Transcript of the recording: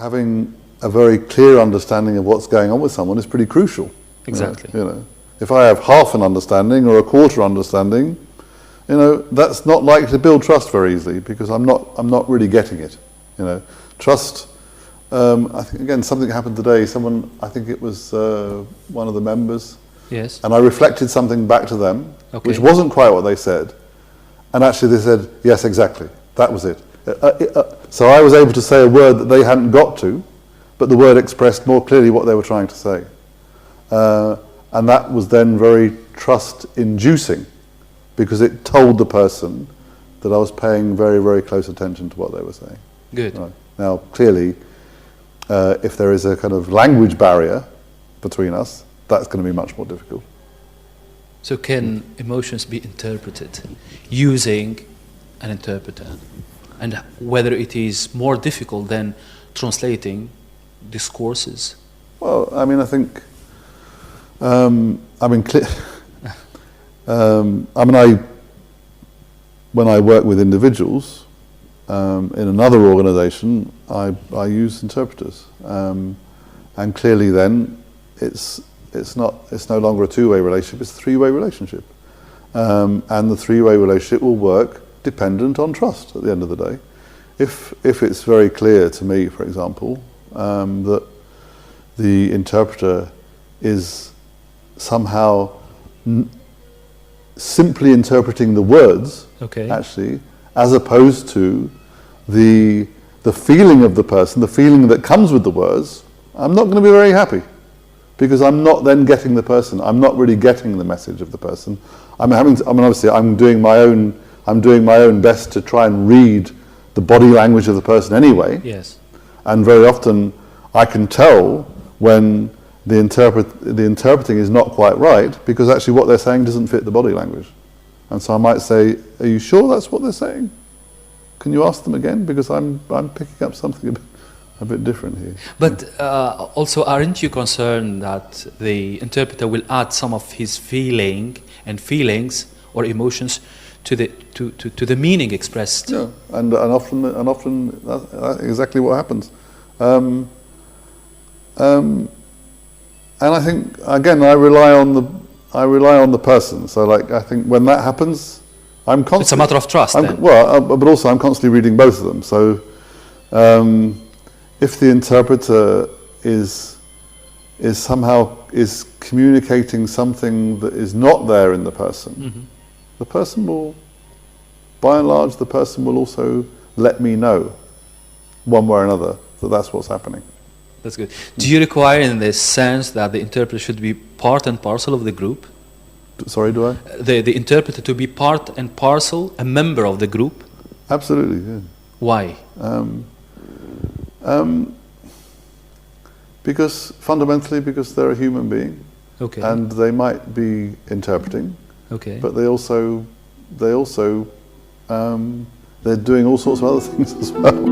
having a very clear understanding of what's going on with someone is pretty crucial. Exactly. If I have half an understanding or a quarter understanding, that's not likely to build trust very easily, because I'm not really getting it. Trust. I think again something happened today. Someone, I think it was one of the members. Yes. And I reflected something back to them, Okay. which wasn't quite what they said. And actually they said, yes, exactly, that was it. So I was able to say a word that they hadn't got to, but the word expressed more clearly what they were trying to say. And that was then very trust-inducing, because it told the person that I was paying very, very close attention to what they were saying. Good. Right. Now, clearly, if there is a kind of language barrier between us, that's going to be much more difficult. So can emotions be interpreted using an interpreter? And whether it is more difficult than translating discourses? Well, I mean, I think, when I work with individuals in another organization, I use interpreters. And clearly then, it's no longer a two-way relationship, it's a three-way relationship. And the three-way relationship will work dependent on trust at the end of the day. If it's very clear to me, for example, that the interpreter is somehow simply interpreting the words, okay, actually, as opposed to the feeling of the person, the feeling that comes with the words, I'm not going to be very happy, because I'm not then getting the person. I'm not really getting the message of the person. Obviously, I'm doing my own best to try and read the body language of the person anyway. Yes. And very often, I can tell when the interpreting is not quite right, because actually what they're saying doesn't fit the body language. And so I might say, "Are you sure that's what they're saying? Can you ask them again? Because I'm picking up something a bit different here." But also, aren't you concerned that the interpreter will add some of his feelings or emotions to the meaning expressed? Yeah, and often that's exactly what happens. And I think again I rely on the person. So I think when that happens, I'm constantly. It's a matter of trust. But also I'm constantly reading both of them. So if the interpreter is somehow communicating something that is not there in the person, mm-hmm, the person will, by and large, the person will also let me know, one way or another, that that's what's happening. That's good. Do you require, in this sense, that the interpreter should be part and parcel of the group? Sorry, do I? The interpreter to be part and parcel, a member of the group? Absolutely, yeah. Why? Because they're a human being, okay, and they might be interpreting, okay, but they're doing all sorts of other things as well.